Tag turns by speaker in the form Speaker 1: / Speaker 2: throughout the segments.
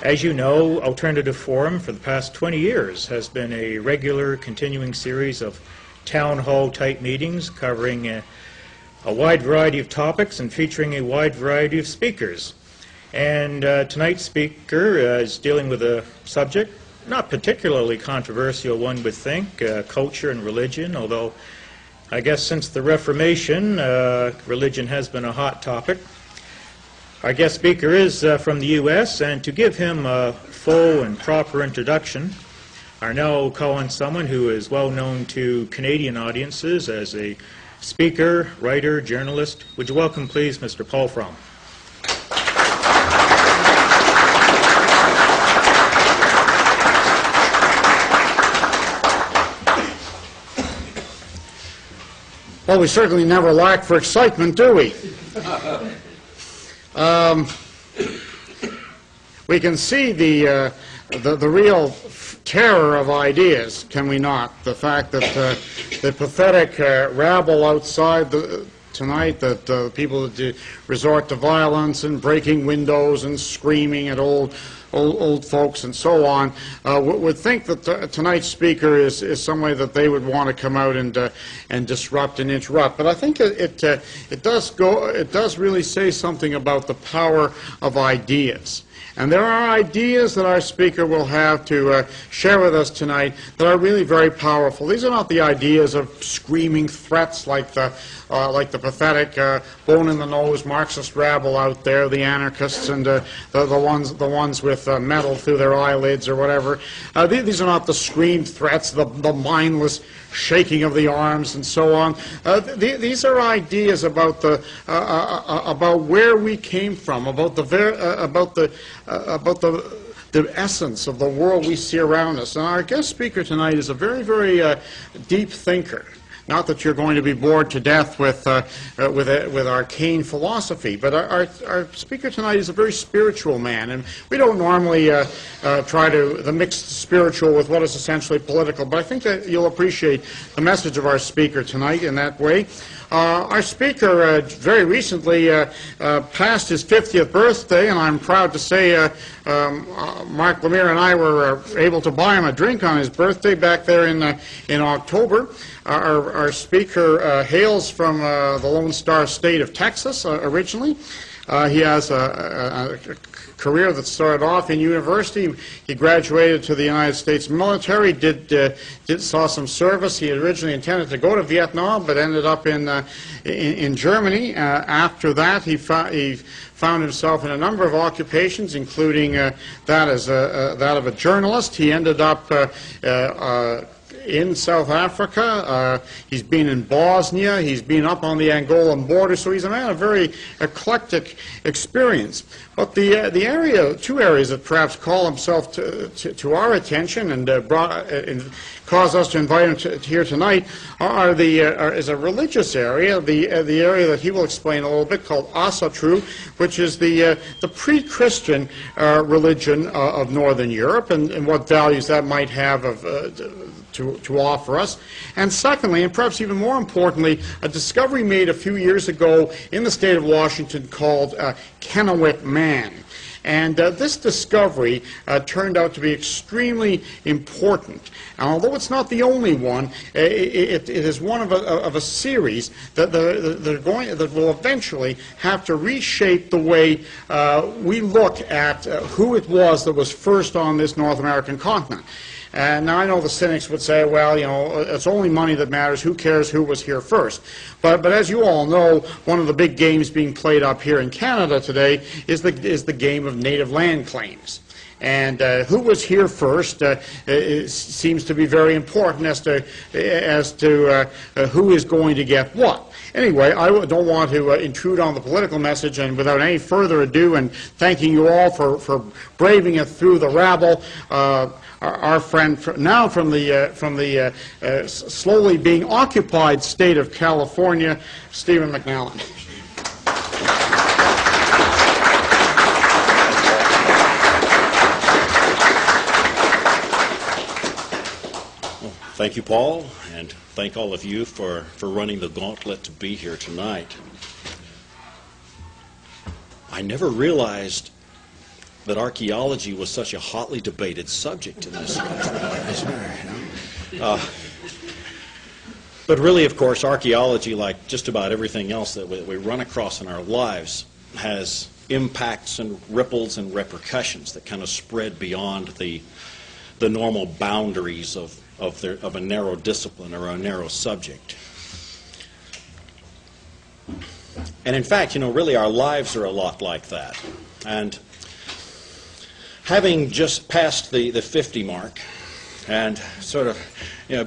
Speaker 1: As you know, Alternative Forum for the past 20 years has been a regular continuing series of town hall type meetings covering a wide variety of topics and featuring a wide variety of speakers. And tonight's speaker is dealing with a subject, not particularly controversial, one would think, culture and religion, although I guess since the Reformation, religion has been a hot topic. Our guest speaker is from the U.S., and to give him a full and proper introduction, I now call on someone who is well known to Canadian audiences as a speaker, writer, journalist. Would you welcome, please, Mr. Paul Fromm.
Speaker 2: Well, we certainly never lack for excitement, do we? We can see the real terror of ideas, can we not? The fact that the pathetic rabble outside tonight, that people resort to violence and breaking windows and screaming at old folks and so on, would think that tonight's speaker is some way that they would want to come out and disrupt and interrupt. But I think it does really say something about the power of ideas. And there are ideas that our speaker will have to share with us tonight that are really very powerful. These are not the ideas of screaming threats like the pathetic bone-in-the-nose Marxist rabble out there, the anarchists and the ones with metal through their eyelids or whatever. These are not the screamed threats, the mindless shaking of the arms and so on. These are ideas about about where we came from, about the essence of the world we see around us. And our guest speaker tonight is a very, very deep thinker. Not that you're going to be bored to death with arcane philosophy, but our speaker tonight is a very spiritual man, and we don't normally try to mix spiritual with what is essentially political, but I think that you'll appreciate the message of our speaker tonight in that way. Our speaker very recently passed his 50th birthday, and I'm proud to say Mark Lemire and I were able to buy him a drink on his birthday back there in October. Our speaker hails from the Lone Star State of Texas originally. He has a career that started off in university. He graduated to the United States military, saw some service. He had originally intended to go to Vietnam, but ended up in Germany. After that, he found himself in a number of occupations, including that of a journalist. He ended up in South Africa. He's been in Bosnia. He's been up on the Angolan border. So he's a man of very eclectic experience. But two areas that perhaps call himself to our attention and cause us to invite him here tonight is a religious area, the area that he will explain a little bit, called Asatru, which is the pre-Christian religion of Northern Europe, and what values that might have to offer us. And secondly, and perhaps even more importantly, a discovery made a few years ago in the state of Washington called Kennewick Man. And this discovery turned out to be extremely important. And although it's not the only one, it is one of a series that will eventually have to reshape the way we look at who it was that was first on this North American continent. And now I know the cynics would say, well, you know, it's only money that matters. Who cares who was here first? But as you all know, one of the big games being played up here in Canada today is the game of native land claims. And who was here first seems to be very important as to who is going to get what. Anyway, I don't want to intrude on the political message, and without any further ado, and thanking you all for braving it through the rabble, our friend now from the slowly being occupied state of California, Stephen McNallen.
Speaker 3: Thank you, Paul, and thank all of you for running the gauntlet to be here tonight. I never realized that archaeology was such a hotly debated subject in this country. But really, of course, archaeology, like just about everything else that we run across in our lives, has impacts and ripples and repercussions that kind of spread beyond the normal boundaries of a narrow discipline or a narrow subject. And in fact, really our lives are a lot like that. And having just passed the 50 mark and sort of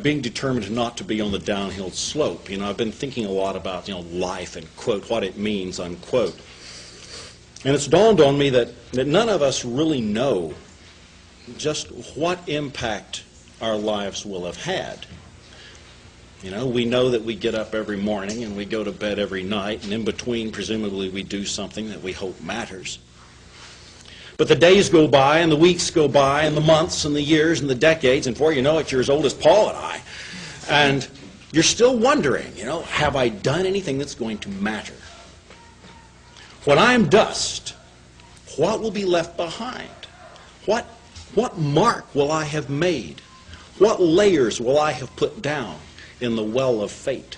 Speaker 3: being determined not to be on the downhill slope, I've been thinking a lot about life and, quote, what it means, unquote. And it's dawned on me that none of us really know just what impact our lives will have had. We know that we get up every morning and we go to bed every night, and in between, presumably, we do something that we hope matters. But the days go by, and the weeks go by, and the months, and the years, and the decades, and before you know it, you're as old as Paul and I. And you're still wondering, have I done anything that's going to matter? When I am dust, what will be left behind? What mark will I have made? What layers will I have put down in the well of fate?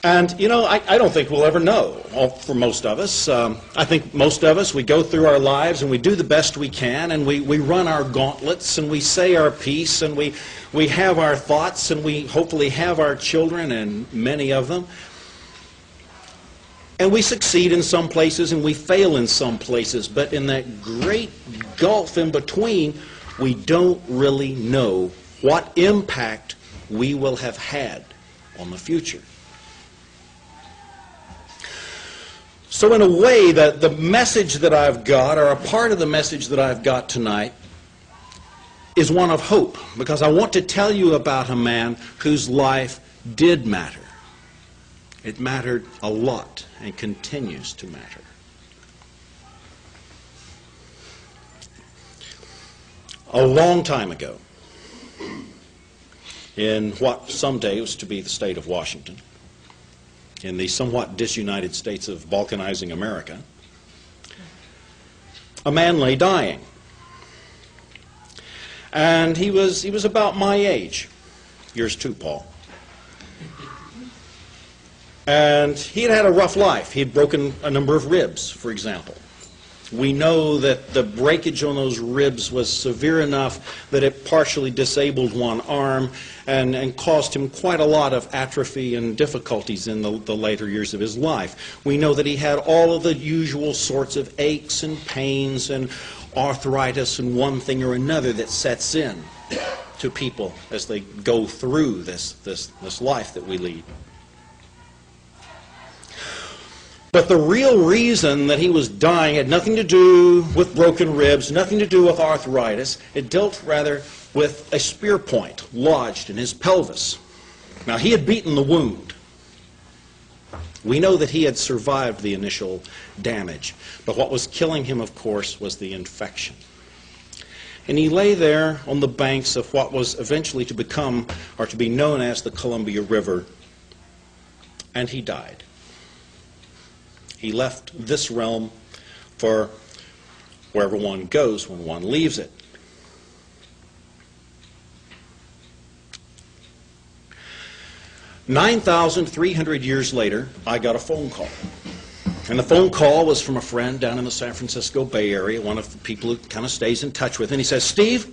Speaker 3: And, I don't think we'll ever know, for most of us. I think most of us, we go through our lives and we do the best we can, and we run our gauntlets, and we say our piece, and we have our thoughts, and we hopefully have our children, and many of them. And we succeed in some places and we fail in some places, but in that great gulf in between, we don't really know what impact we will have had on the future. So in a way, the message that I've got, or a part of the message that I've got tonight, is one of hope, because I want to tell you about a man whose life did matter. It mattered a lot and continues to matter. A long time ago, in what someday was to be the state of Washington, in the somewhat disunited states of balkanizing America, a man lay dying. And he was about my age. Yours too, Paul. And he had had a rough life. He had broken a number of ribs, for example. We know that the breakage on those ribs was severe enough that it partially disabled one arm and caused him quite a lot of atrophy and difficulties in the later years of his life. We know that he had all of the usual sorts of aches and pains and arthritis and one thing or another that sets in to people as they go through this life that we lead. But the real reason that he was dying had nothing to do with broken ribs, nothing to do with arthritis. It dealt rather with a spear point lodged in his pelvis. Now, he had beaten the wound. We know that he had survived the initial damage. But what was killing him, of course, was the infection. And he lay there on the banks of what was eventually to become, or to be known as, the Columbia River. And he died. He left this realm for wherever one goes when one leaves it. "9,300 years later, I got a phone call. And the phone call was from a friend down in the San Francisco Bay Area, one of the people who kind of stays in touch with. And he says, Steve,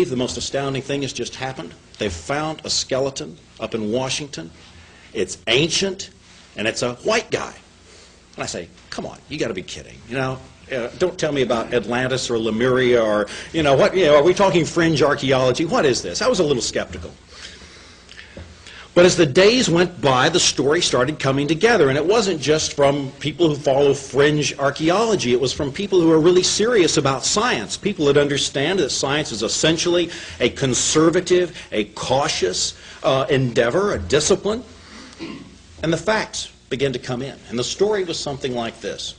Speaker 3: the most astounding thing has just happened. They've found a skeleton up in Washington. It's ancient, and it's a white guy. And I say, come on, you got to be kidding. Don't tell me about Atlantis or Lemuria or, are we talking fringe archaeology? What is this? I was a little skeptical. But as the days went by, the story started coming together. And it wasn't just from people who follow fringe archaeology. It was from people who are really serious about science. People that understand that science is essentially a conservative, a cautious endeavor, a discipline. And the facts began to come in. And the story was something like this.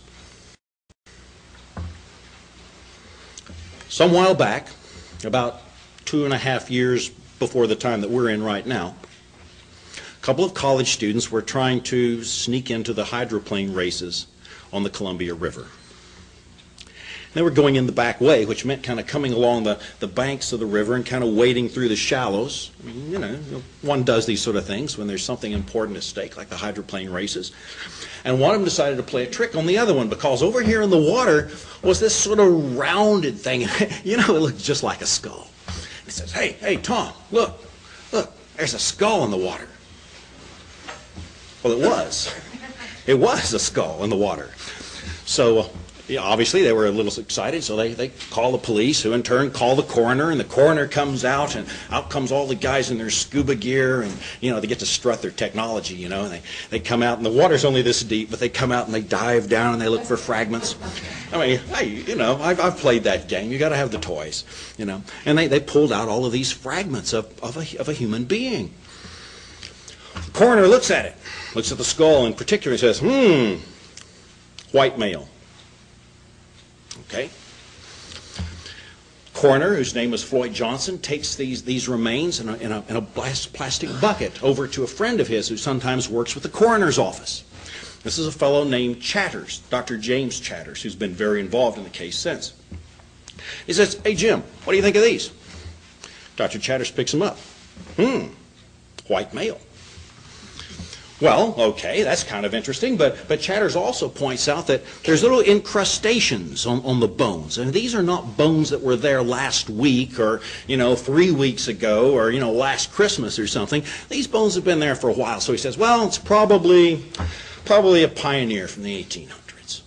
Speaker 3: Some while back, about 2.5 years before the time that we're in right now, a couple of college students were trying to sneak into the hydroplane races on the Columbia River. They were going in the back way, which meant kind of coming along the banks of the river and kind of wading through the shallows. I mean, you know, one does these sort of things when there's something important at stake, like the hydroplane races. And one of them decided to play a trick on the other one, because over here in the water was this sort of rounded thing. You know, it looked just like a skull. He says, hey, Tom, look, there's a skull in the water. Well, it was. It was a skull in the water. So, yeah, obviously they were a little excited, so they call the police, who in turn call the coroner, and the coroner comes out, and out comes all the guys in their scuba gear, and, you know, they get to strut their technology, you know, and they come out, and the water's only this deep, but they come out and they dive down and they look for fragments. I mean, hey, you know, I've played that game. You got to have the toys, you know. And they pulled out all of these fragments of a human being. The coroner looks at it, looks at the skull in particular, and says, white male. Okay. Coroner, whose name was Floyd Johnson, takes these remains in a plastic bucket over to a friend of his who sometimes works with the coroner's office. This is a fellow named Chatters, Dr. James Chatters, who's been very involved in the case since. He says, hey, Jim, what do you think of these? Dr. Chatters picks them up. White male. Well, okay, that's kind of interesting, but Chatters also points out that there's little incrustations on the bones. And these are not bones that were there last week or, 3 weeks ago or, last Christmas or something. These bones have been there for a while. So he says, well, it's probably a pioneer from the 1800s.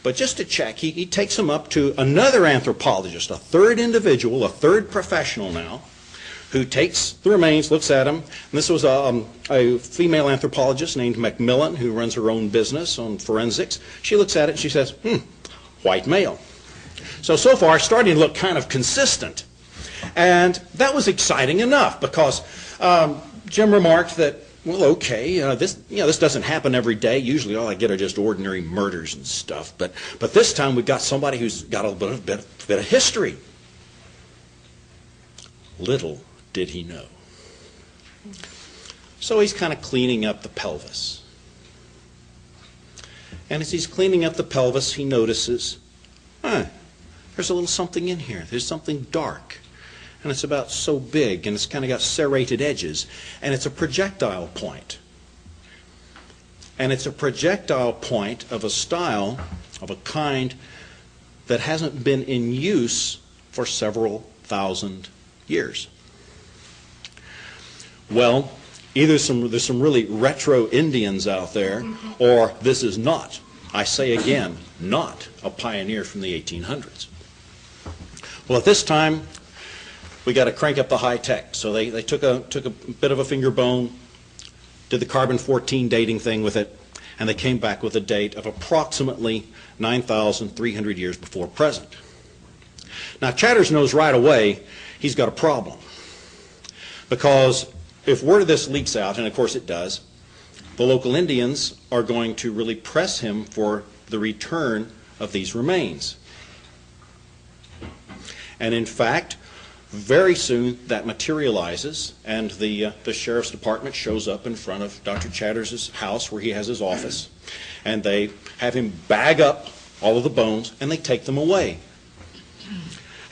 Speaker 3: But just to check, he takes them up to another anthropologist, a third individual, a third professional now, who takes the remains, looks at them. And this was a female anthropologist named Macmillan, who runs her own business on forensics. She looks at it and she says, white male. So far, starting to look kind of consistent. And that was exciting enough, because Jim remarked that, well, okay, this doesn't happen every day. Usually all I get are just ordinary murders and stuff. But this time we've got somebody who's got a bit of history. Little did he know. So he's kind of cleaning up the pelvis. And as he's cleaning up the pelvis, he notices, there's a little something in here. There's something dark. And it's about so big, and it's kind of got serrated edges. And it's a projectile point. And it's a projectile point of a style, of a kind, that hasn't been in use for several thousand years. Well, either there's some really retro Indians out there, or this is not, I say again, not a pioneer from the 1800s. Well, at this time, we got to crank up the high tech. So they took a bit of a finger bone, did the carbon-14 dating thing with it, and they came back with a date of approximately 9,300 years before present. Now, Chatters knows right away he's got a problem, because if word of this leaks out, and of course it does, the local Indians are going to really press him for the return of these remains. And in fact, very soon that materializes, and the sheriff's department shows up in front of Dr. Chatters' house where he has his office, and they have him bag up all of the bones, and they take them away.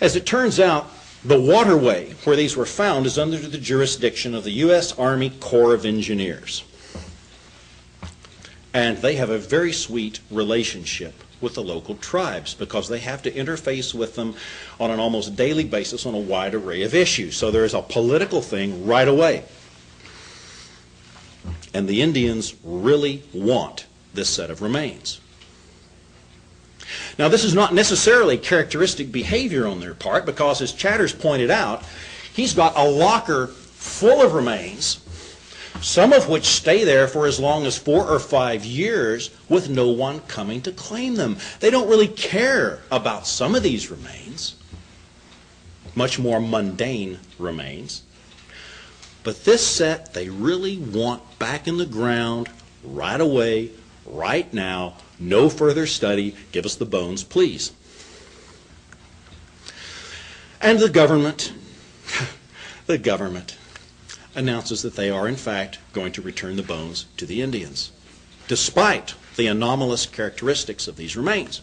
Speaker 3: As it turns out, the waterway where these were found is under the jurisdiction of the U.S. Army Corps of Engineers. And they have a very sweet relationship with the local tribes, because they have to interface with them on an almost daily basis on a wide array of issues. So there is a political thing right away. And the Indians really want this set of remains. Now, this is not necessarily characteristic behavior on their part, because, as Chatters pointed out, he's got a locker full of remains, some of which stay there for as long as 4 or 5 years with no one coming to claim them. They don't really care about some of these remains, much more mundane remains. But this set they really want back in the ground right away, right now. No further study. Give us the bones, please. And the government announces that they are, in fact, going to return the bones to the Indians, despite the anomalous characteristics of these remains.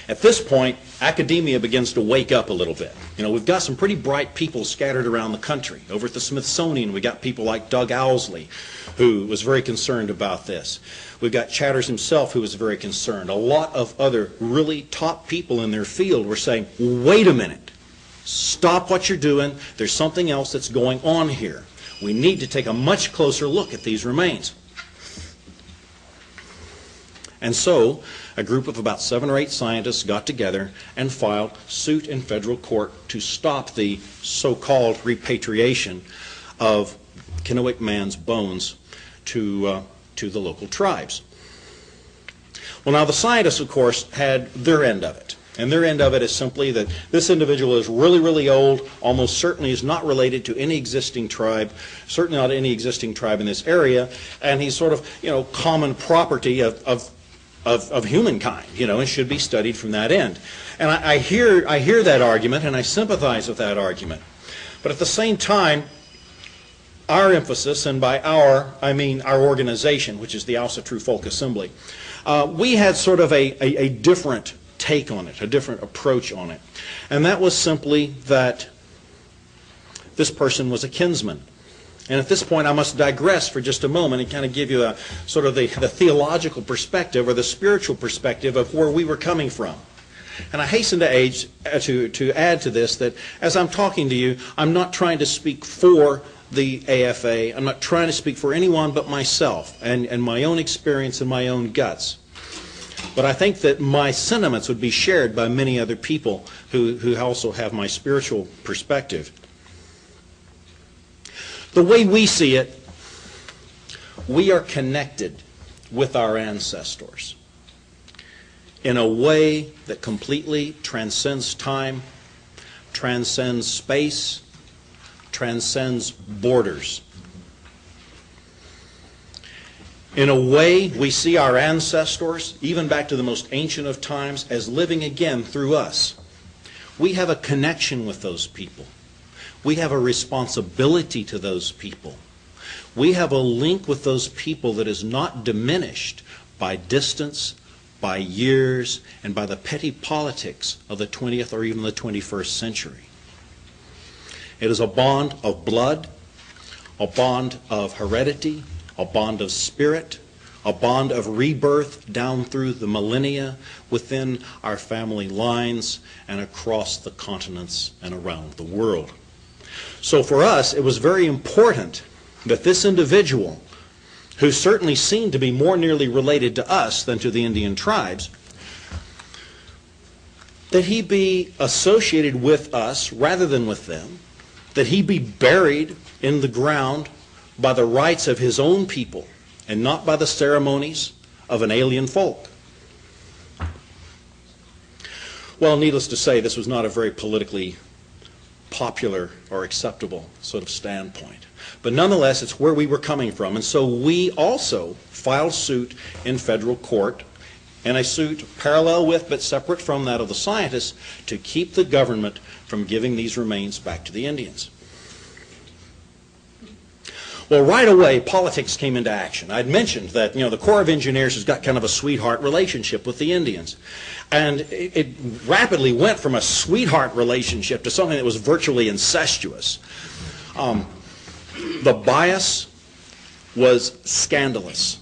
Speaker 3: At this point, academia begins to wake up a little bit. You know, we've got some pretty bright people scattered around the country. Over at the Smithsonian, we got people like Doug Owsley, who was very concerned about this. We've got Chatters himself, who was very concerned. A lot of other really top people in their field were saying, wait a minute, stop what you're doing. There's something else that's going on here. We need to take a much closer look at these remains. And so, a group of about 7 or 8 scientists got together and filed suit in federal court to stop the so-called repatriation of Kennewick man's bones to the local tribes. Well, now the scientists, of course, had their end of it. And their end of it is simply that this individual is really, really old, almost certainly is not related to any existing tribe, certainly not any existing tribe in this area, and he's sort of, you know, common property of humankind, you know, and should be studied from that end. And I hear that argument, and I sympathize with that argument. But at the same time, our emphasis, and by our, I mean our organization, which is the House of True Folk Assembly, we had sort of a different take on it, a different approach on it. And that was simply that this person was a kinsman. And at this point, I must digress for just a moment and kind of give you a sort of the theological perspective or the spiritual perspective of where we were coming from. And I hasten to add to this that as I'm talking to you, I'm not trying to speak for the AFA. I'm not trying to speak for anyone but myself and my own experience and my own guts. But I think that my sentiments would be shared by many other people who also have my spiritual perspective. The way we see it, we are connected with our ancestors in a way that completely transcends time, transcends space, transcends borders. In a way, we see our ancestors, even back to the most ancient of times, as living again through us. We have a connection with those people. We have a responsibility to those people. We have a link with those people that is not diminished by distance, by years, and by the petty politics of the 20th or even the 21st century. It is a bond of blood, a bond of heredity, a bond of spirit, a bond of rebirth down through the millennia within our family lines and across the continents and around the world. So for us, it was very important that this individual, who certainly seemed to be more nearly related to us than to the Indian tribes, that he be associated with us rather than with them, that he be buried in the ground by the rites of his own people and not by the ceremonies of an alien folk. Well, needless to say, this was not a very politically popular or acceptable sort of standpoint. But nonetheless, it's where we were coming from. And so we also filed suit in federal court, and a suit parallel with but separate from that of the scientists, to keep the government from giving these remains back to the Indians. Well, right away, politics came into action. I'd mentioned that, the Corps of Engineers has got kind of a sweetheart relationship with the Indians. And it rapidly went from a sweetheart relationship to something that was virtually incestuous. The bias was scandalous.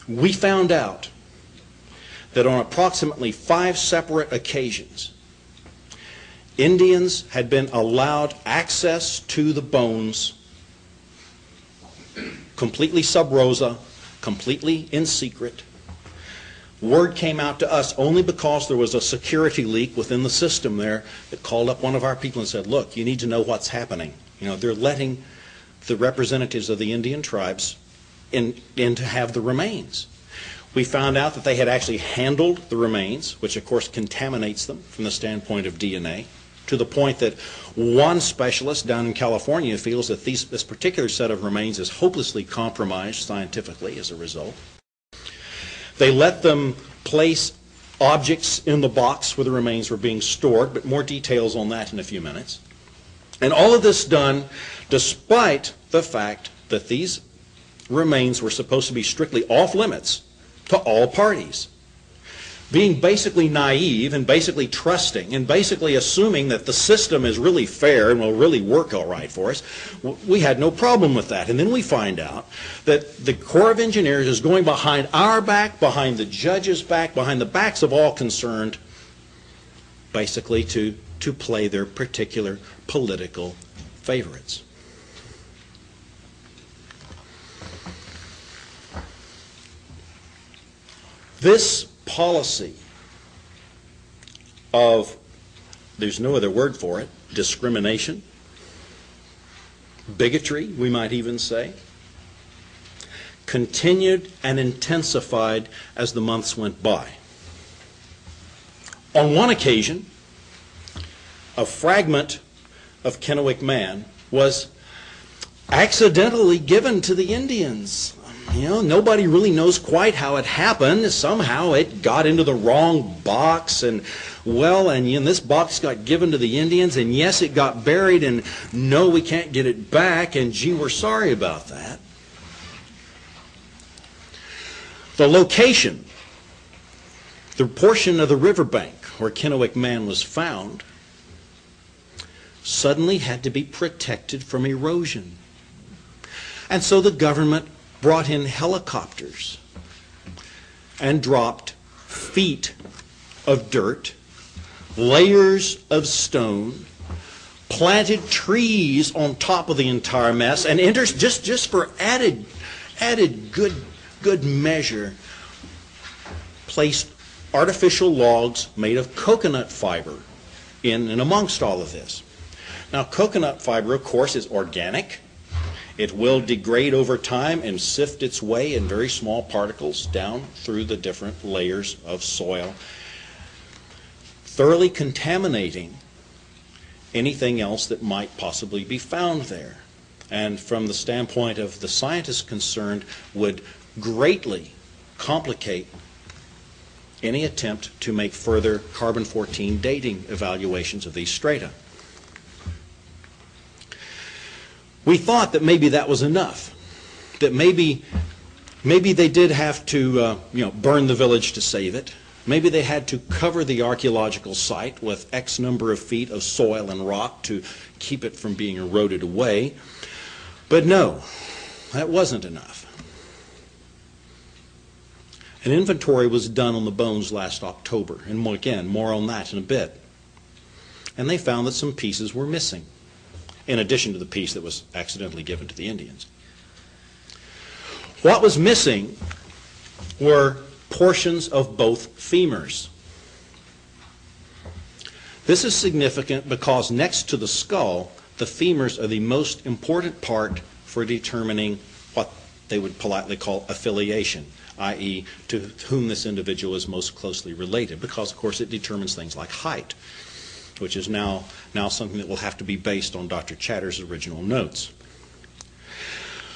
Speaker 3: We found out that on approximately 5 separate occasions, Indians had been allowed access to the bones completely sub rosa, completely in secret. Word came out to us only because there was a security leak within the system there that called up one of our people and said, look, you need to know what's happening. They're letting the representatives of the Indian tribes in to have the remains. We found out that they had actually handled the remains, which of course contaminates them from the standpoint of DNA, to the point that one specialist down in California feels that this particular set of remains is hopelessly compromised scientifically as a result. They let them place objects in the box where the remains were being stored, but more details on that in a few minutes. And all of this done despite the fact that these remains were supposed to be strictly off limits to all parties. Being basically naive and basically trusting and basically assuming that the system is really fair and will really work all right for us, we had no problem with that. And then we find out that the Corps of Engineers is going behind our back, behind the judge's back, behind the backs of all concerned, basically to play their particular political favorites. This policy of, there's no other word for it, discrimination, bigotry, we might even say, continued and intensified as the months went by. On one occasion, a fragment of Kennewick Man was accidentally given to the Indians. You know, nobody really knows quite how it happened. Somehow it got into the wrong box, and this box got given to the Indians, and yes, it got buried, and no, we can't get it back, and gee, we're sorry about that. The location, the portion of the riverbank where Kennewick Man was found, suddenly had to be protected from erosion. And so the government brought in helicopters and dropped feet of dirt, layers of stone, planted trees on top of the entire mess, and just for added good measure, placed artificial logs made of coconut fiber in and amongst all of this. Now, coconut fiber, of course, is organic. It will degrade over time and sift its way in very small particles down through the different layers of soil, thoroughly contaminating anything else that might possibly be found there. And from the standpoint of the scientists concerned, would greatly complicate any attempt to make further carbon-14 dating evaluations of these strata. We thought that maybe that was enough, that maybe they did have to burn the village to save it. Maybe they had to cover the archaeological site with X number of feet of soil and rock to keep it from being eroded away. But no, that wasn't enough. An inventory was done on the bones last October, and again, more on that in a bit. And they found that some pieces were missing, in addition to the piece that was accidentally given to the Indians. What was missing were portions of both femurs. This is significant because next to the skull, the femurs are the most important part for determining what they would politely call affiliation, i.e., to whom this individual is most closely related, because, of course, it determines things like height, which is now something that will have to be based on Dr. Chatter's original notes.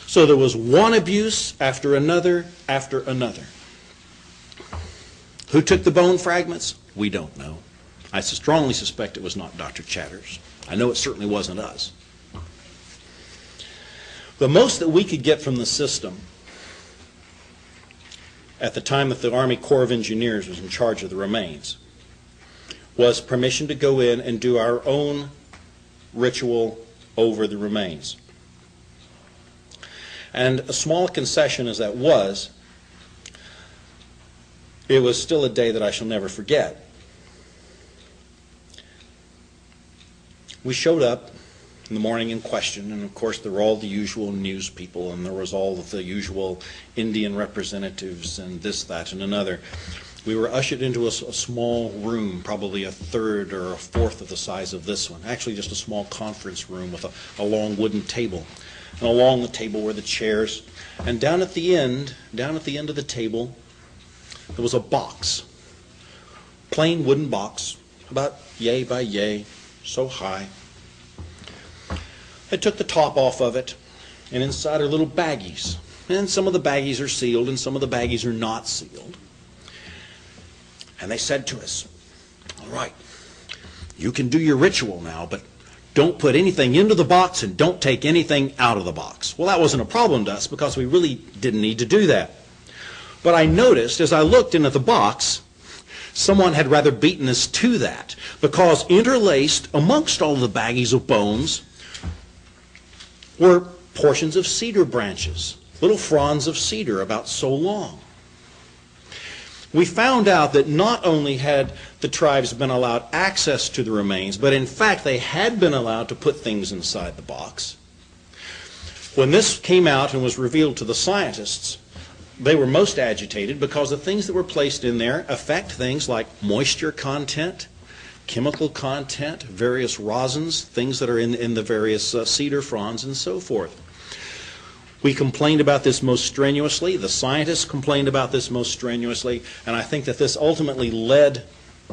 Speaker 3: So there was one abuse after another after another. Who took the bone fragments? We don't know. I strongly suspect it was not Dr. Chatter's. I know it certainly wasn't us. The most that we could get from the system at the time that the Army Corps of Engineers was in charge of the remains was permission to go in and do our own ritual over the remains. And a small concession as that was, it was still a day that I shall never forget. We showed up in the morning in question, and of course there were all the usual news people, and there was all of the usual Indian representatives and this, that, and another. We were ushered into a small room, probably a third or a fourth of the size of this one. Actually just a small conference room with a long wooden table. And along the table were the chairs. And down at the end of the table, there was a box. Plain wooden box, about yay by yay, so high. I took the top off of it, and inside are little baggies. And some of the baggies are sealed, and some of the baggies are not sealed. And they said to us, all right, you can do your ritual now, but don't put anything into the box and don't take anything out of the box. Well, that wasn't a problem to us because we really didn't need to do that. But I noticed as I looked into the box, someone had rather beaten us to that, because interlaced amongst all the baggies of bones were portions of cedar branches, little fronds of cedar about so long. We found out that not only had the tribes been allowed access to the remains, but in fact they had been allowed to put things inside the box. When this came out and was revealed to the scientists, they were most agitated because the things that were placed in there affect things like moisture content, chemical content, various rosins, things that are in the various cedar fronds and so forth. We complained about this most strenuously. The scientists complained about this most strenuously. And I think that this ultimately led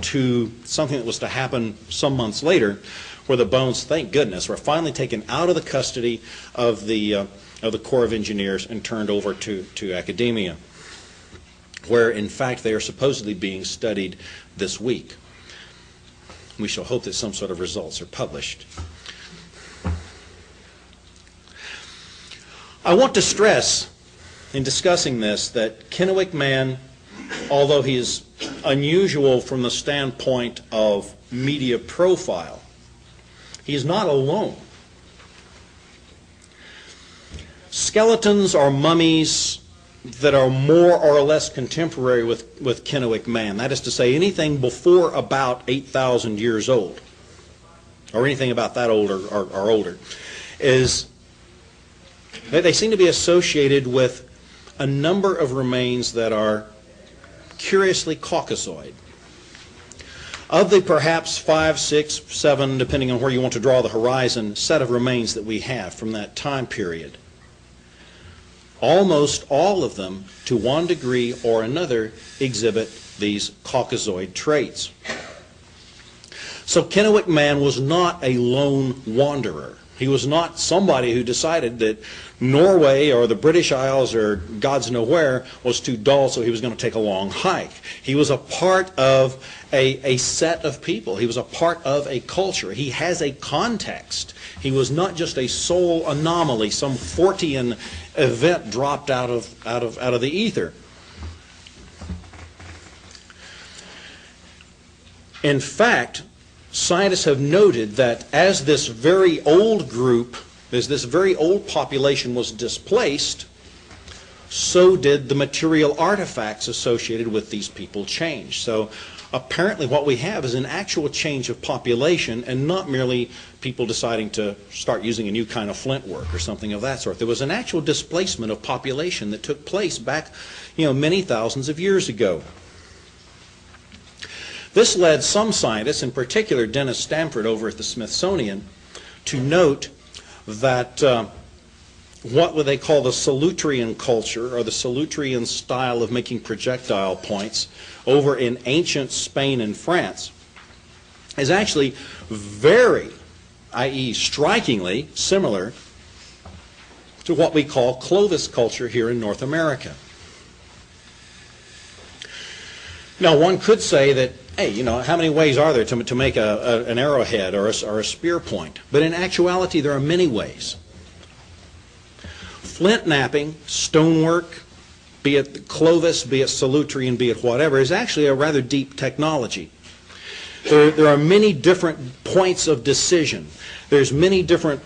Speaker 3: to something that was to happen some months later, where the bones, thank goodness, were finally taken out of the custody of the Corps of Engineers and turned over to academia, where in fact they are supposedly being studied this week. We shall hope that some sort of results are published. I want to stress in discussing this that Kennewick man, although he is unusual from the standpoint of media profile, he is not alone. Skeletons are mummies that are more or less contemporary with Kennewick man. That is to say, anything before about 8,000 years old, or anything about that old or older, is they seem to be associated with a number of remains that are curiously Caucasoid. Of the perhaps 5, 6, 7, depending on where you want to draw the horizon, set of remains that we have from that time period, almost all of them, to one degree or another, exhibit these Caucasoid traits. So Kennewick man was not a lone wanderer. He was not somebody who decided that Norway or the British Isles or God's nowhere was too dull, so he was going to take a long hike. He was a part of a set of people. He was a part of a culture. He has a context. He was not just a sole anomaly, some Fortean event dropped out of the ether. In fact, scientists have noted that as this very old group, as this very old population was displaced, so did the material artifacts associated with these people change. So apparently what we have is an actual change of population and not merely people deciding to start using a new kind of flint work or something of that sort. There was an actual displacement of population that took place back, many thousands of years ago. This led some scientists, in particular Dennis Stamford over at the Smithsonian, to note that what would they call the Solutrean culture, or the Solutrean style of making projectile points over in ancient Spain and France, is actually very, i.e. strikingly, similar to what we call Clovis culture here in North America. Now, one could say that, hey, how many ways are there to make an arrowhead or a spear point? But in actuality, there are many ways. Flint knapping, stonework, be it Clovis, be it Solutrean, be it whatever, is actually a rather deep technology. There are many different points of decision. There's many different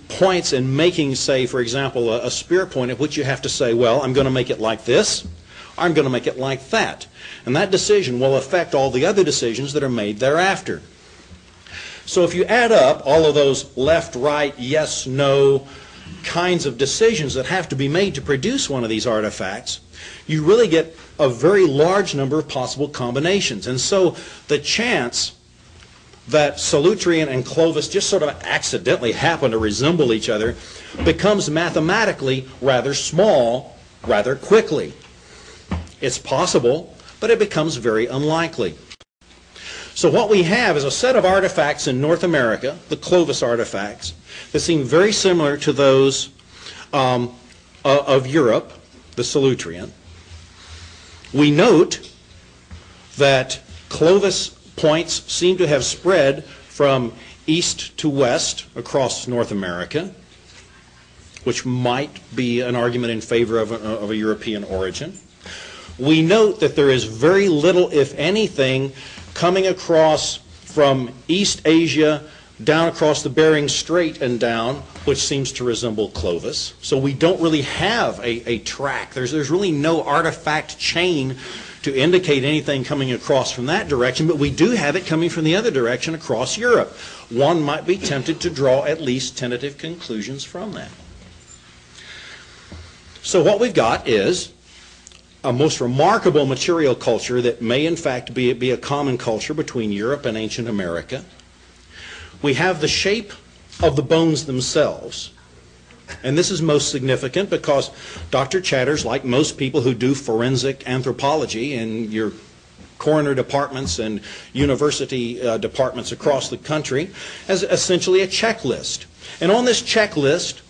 Speaker 3: points in making, say, for example, a spear point at which you have to say, well, I'm going to make it like this, I'm going to make it like that. And that decision will affect all the other decisions that are made thereafter. So if you add up all of those left, right, yes, no kinds of decisions that have to be made to produce one of these artifacts, you really get a very large number of possible combinations. And so the chance that Solutrean and Clovis just sort of accidentally happen to resemble each other becomes mathematically rather small rather quickly. It's possible, but it becomes very unlikely. So what we have is a set of artifacts in North America, the Clovis artifacts, that seem very similar to those of Europe, the Solutrean. We note that Clovis points seem to have spread from east to west across North America, which might be an argument in favor of a European origin. We note that there is very little, if anything, coming across from East Asia down across the Bering Strait and down, which seems to resemble Clovis. So we don't really have a track. There's really no artifact chain to indicate anything coming across from that direction, but we do have it coming from the other direction across Europe. One might be tempted to draw at least tentative conclusions from that. So what we've got is a most remarkable material culture that may in fact be a common culture between Europe and ancient America. We have the shape of the bones themselves. And this is most significant because Dr. Chatters, like most people who do forensic anthropology in your coroner departments and university departments across the country, has essentially a checklist. And on this checklist,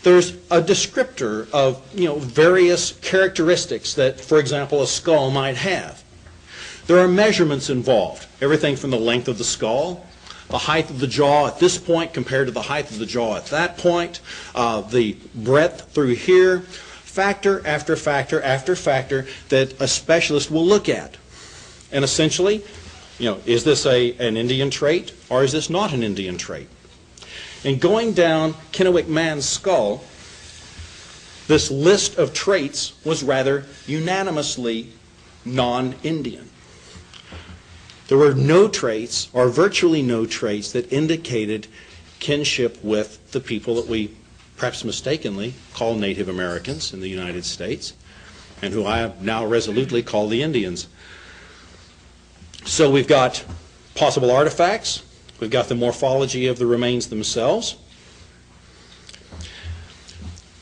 Speaker 3: there's a descriptor of various characteristics that, for example, a skull might have. There are measurements involved, everything from the length of the skull, the height of the jaw at this point compared to the height of the jaw at that point, the breadth through here, factor after factor after factor that a specialist will look at. And essentially, is this an Indian trait or is this not an Indian trait? And going down Kennewick man's skull, this list of traits was rather unanimously non-Indian. There were no traits, or virtually no traits, that indicated kinship with the people that we perhaps mistakenly call Native Americans in the United States, and who I now resolutely call the Indians. So we've got possible artifacts, we've got the morphology of the remains themselves.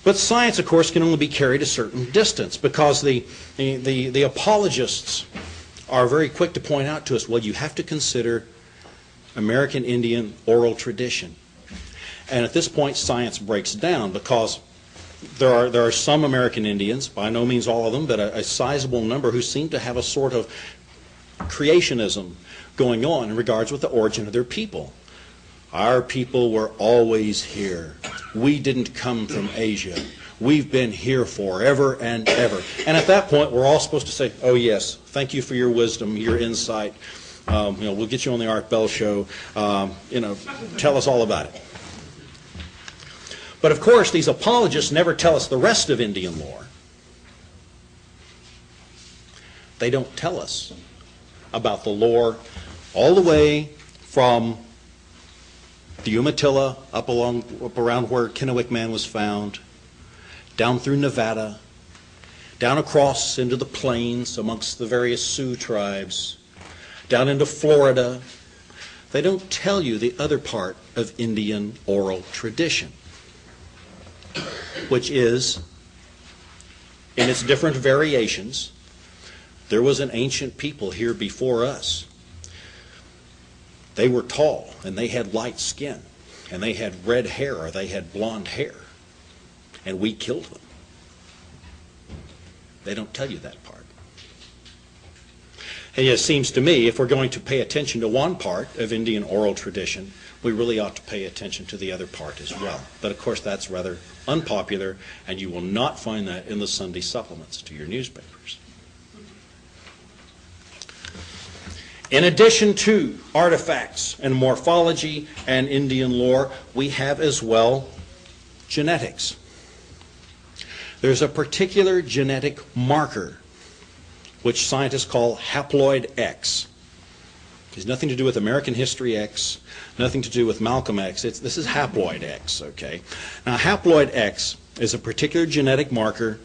Speaker 3: But science, of course, can only be carried a certain distance because the apologists are very quick to point out to us, well, you have to consider American Indian oral tradition. And at this point, science breaks down because there are some American Indians, by no means all of them, but a sizable number who seem to have a sort of creationism going on in regards with the origin of their people. Our people were always here. We didn't come from Asia. We've been here forever and ever. And at that point, we're all supposed to say, oh yes, thank you for your wisdom, your insight. We'll get you on the Art Bell show. Tell us all about it. But of course, these apologists never tell us the rest of Indian lore. They don't tell us about the lore all the way from the Umatilla up around where Kennewick man was found, down through Nevada, down across into the plains amongst the various Sioux tribes, down into Florida. They don't tell you the other part of Indian oral tradition, which is, in its different variations, there was an ancient people here before us. They were tall, and they had light skin, and they had red hair, or they had blonde hair, and we killed them. They don't tell you that part. And it seems to me, if we're going to pay attention to one part of Indian oral tradition, we really ought to pay attention to the other part as well. But of course, that's rather unpopular, and you will not find that in the Sunday supplements to your newspapers. In addition to artifacts and morphology and Indian lore, we have as well genetics. There's a particular genetic marker which scientists call haploid X. It has nothing to do with American History X, nothing to do with Malcolm X. This is haploid X, okay? Now, haploid X is a particular genetic marker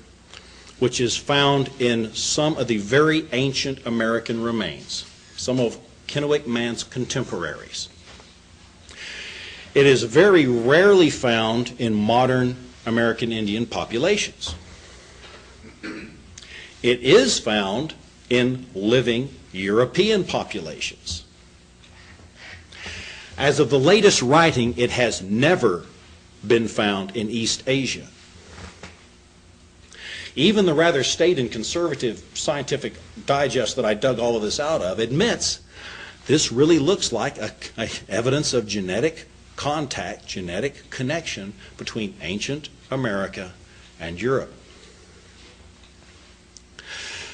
Speaker 3: which is found in some of the very ancient American remains, some of Kennewick man's contemporaries. It is very rarely found in modern American Indian populations. It is found in living European populations. As of the latest writing, it has never been found in East Asia. Even the rather staid and conservative scientific digest that I dug all of this out of admits this really looks like a evidence of genetic contact, genetic connection between ancient America and Europe.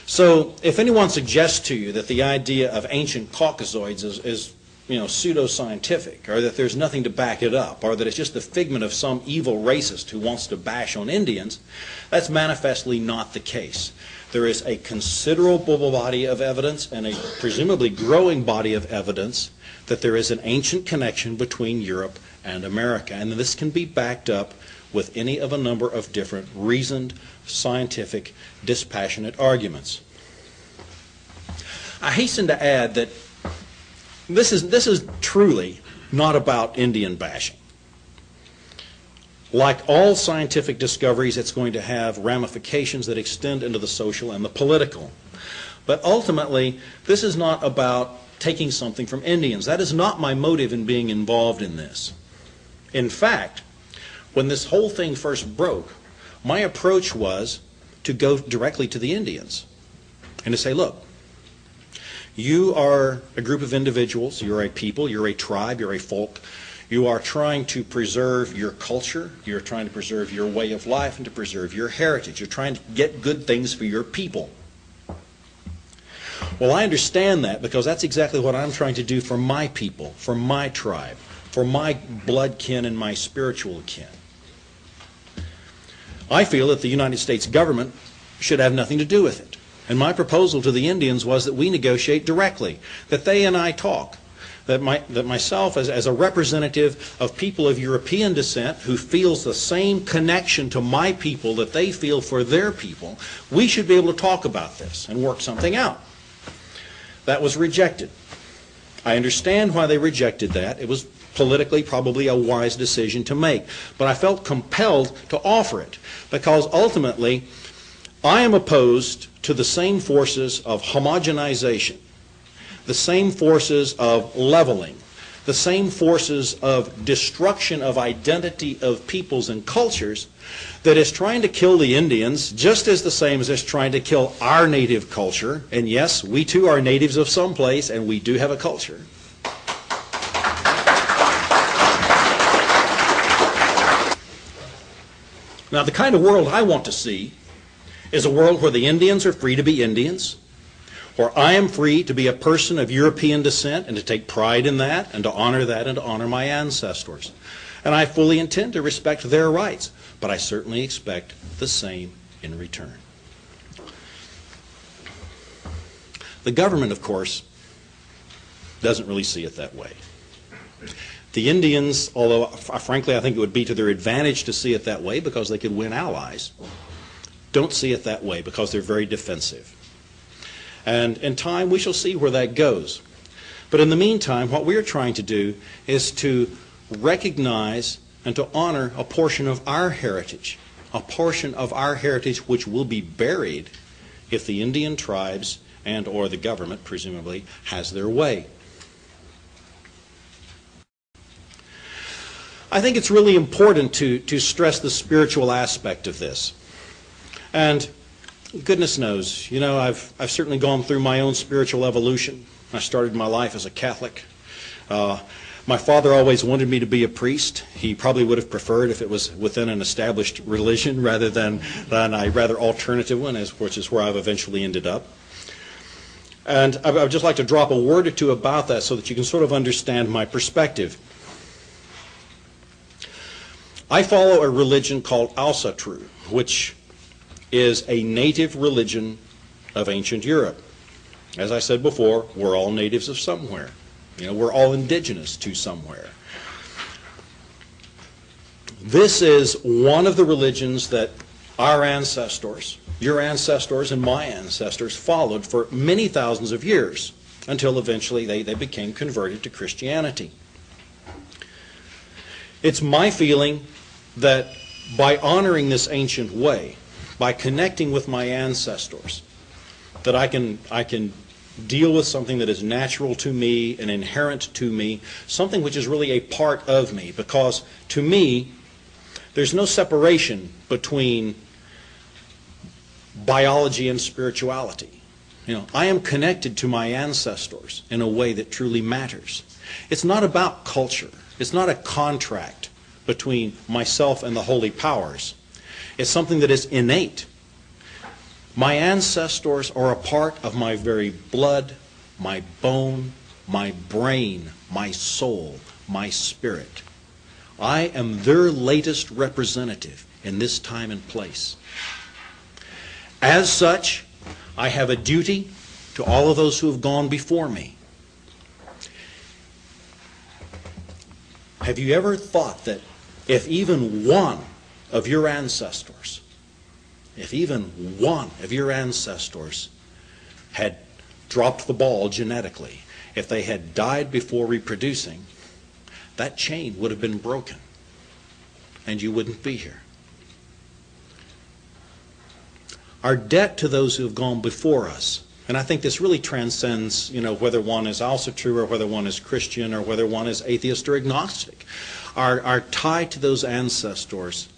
Speaker 3: So if anyone suggests to you that the idea of ancient Caucasoids is pseudo-scientific, or that there's nothing to back it up, or that it's just the figment of some evil racist who wants to bash on Indians, that's manifestly not the case. There is a considerable body of evidence, and a presumably growing body of evidence, that there is an ancient connection between Europe and America. And this can be backed up with any of a number of different reasoned, scientific, dispassionate arguments. I hasten to add that this is truly not about Indian bashing. Like all scientific discoveries, it's going to have ramifications that extend into the social and the political. But ultimately, this is not about taking something from Indians. That is not my motive in being involved in this. In fact, when this whole thing first broke, my approach was to go directly to the Indians and to say, look, you are a group of individuals, you're a people, you're a tribe, you're a folk. You are trying to preserve your culture, you're trying to preserve your way of life, and to preserve your heritage. You're trying to get good things for your people. Well, I understand that, because that's exactly what I'm trying to do for my people, for my tribe, for my blood kin and my spiritual kin. I feel that the United States government should have nothing to do with it. And my proposal to the Indians was that we negotiate directly, that they and I talk, that myself as a representative of people of European descent who feels the same connection to my people that they feel for their people, we should be able to talk about this and work something out. That was rejected. I understand why they rejected that. It was politically probably a wise decision to make. But I felt compelled to offer it, because ultimately I am opposed to the same forces of homogenization, the same forces of leveling, the same forces of destruction of identity of peoples and cultures that is trying to kill the Indians just as the same as it's trying to kill our native culture. And yes, we too are natives of some place, and we do have a culture. Now, the kind of world I want to see is a world where the Indians are free to be Indians, where I am free to be a person of European descent and to take pride in that and to honor my ancestors. And I fully intend to respect their rights, but I certainly expect the same in return. The government, of course, doesn't really see it that way. The Indians, although frankly I think it would be to their advantage to see it that way because they could win allies, don't see it that way because they're very defensive. And in time we shall see where that goes. But in the meantime, what we're trying to do is to recognize and to honor a portion of our heritage, which will be buried if the Indian tribes and or the government, presumably, has their way. I think it's really important to stress the spiritual aspect of this. And goodness knows, I've certainly gone through my own spiritual evolution. I started my life as a Catholic. My father always wanted me to be a priest. He probably would have preferred if it was within an established religion rather than a rather alternative one, which is where I've eventually ended up. And I would just like to drop a word or two about that so that you can sort of understand my perspective. I follow a religion called Alsatru, which is a native religion of ancient Europe. As I said before, we're all natives of somewhere. We're all indigenous to somewhere. This is one of the religions that our ancestors, your ancestors and my ancestors, followed for many thousands of years until eventually they became converted to Christianity. It's my feeling that by honoring this ancient way, by connecting with my ancestors, that I can deal with something that is natural to me and inherent to me, something which is really a part of me, because to me, there's no separation between biology and spirituality. I am connected to my ancestors in a way that truly matters. It's not about culture. It's not a contract between myself and the holy powers. It's something that is innate. My ancestors are a part of my very blood, my bone, my brain, my soul, my spirit. I am their latest representative in this time and place. As such, I have a duty to all of those who have gone before me. Have you ever thought that if even one of your ancestors, had dropped the ball genetically, if they had died before reproducing, that chain would have been broken and you wouldn't be here? Our debt to those who have gone before us, and I think this really transcends, whether one is also true or whether one is Christian or whether one is atheist or agnostic. Our tie to those ancestors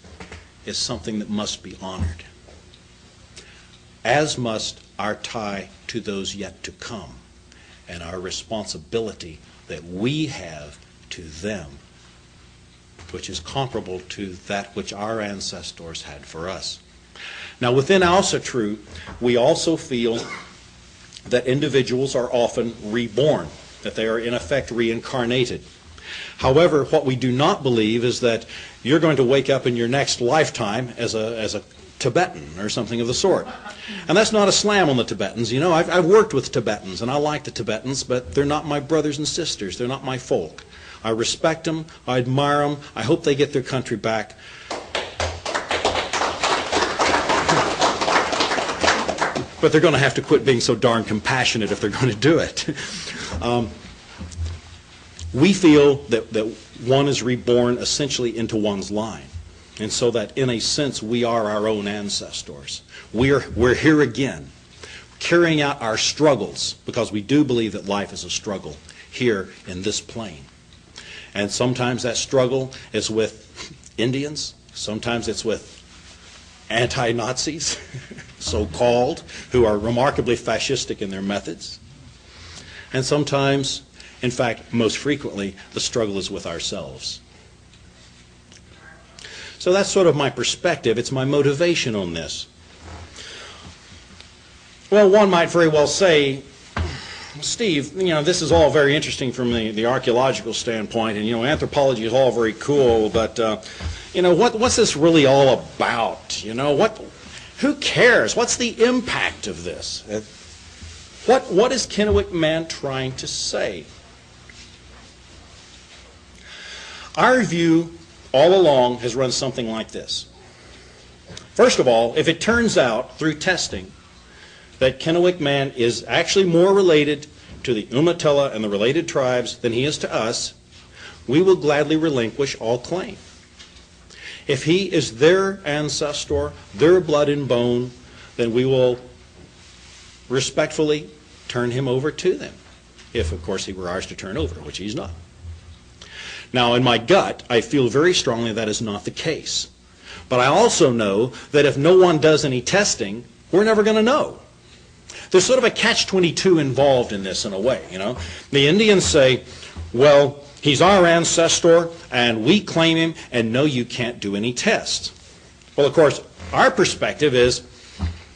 Speaker 3: is something that must be honored, as must our tie to those yet to come and our responsibility that we have to them, which is comparable to that which our ancestors had for us. Now, within Alsa we also feel that individuals are often reborn, that they are in effect reincarnated. However, what we do not believe is that you're going to wake up in your next lifetime as a Tibetan or something of the sort. And that's not a slam on the Tibetans. I've worked with Tibetans, and I like the Tibetans, but they're not my brothers and sisters. They're not my folk. I respect them. I admire them. I hope they get their country back. But they're going to have to quit being so darn compassionate if they're going to do it. We feel that one is reborn essentially into one's line. And so that in a sense we are our own ancestors. We're here again, carrying out our struggles, because we do believe that life is a struggle here in this plane. And sometimes that struggle is with Indians, sometimes it's with anti-Nazis, so-called, who are remarkably fascistic in their methods. And sometimes, in fact, most frequently, the struggle is with ourselves. So that's sort of my perspective. It's my motivation on this. Well, one might very well say, Steve, this is all very interesting from the archaeological standpoint, and, anthropology is all very cool, but, what's this really all about? Who cares? What's the impact of this? What is Kennewick Man trying to say? Our view all along has run something like this. First of all, if it turns out through testing that Kennewick Man is actually more related to the Umatilla and the related tribes than he is to us, we will gladly relinquish all claim. If he is their ancestor, their blood and bone, then we will respectfully turn him over to them, if, of course, he were ours to turn over, which he's not. Now, in my gut, I feel very strongly that is not the case. But I also know that if no one does any testing, we're never going to know. There's sort of a catch-22 involved in this in a way, The Indians say, well, he's our ancestor, and we claim him, and no, you can't do any tests. Well, of course, our perspective is,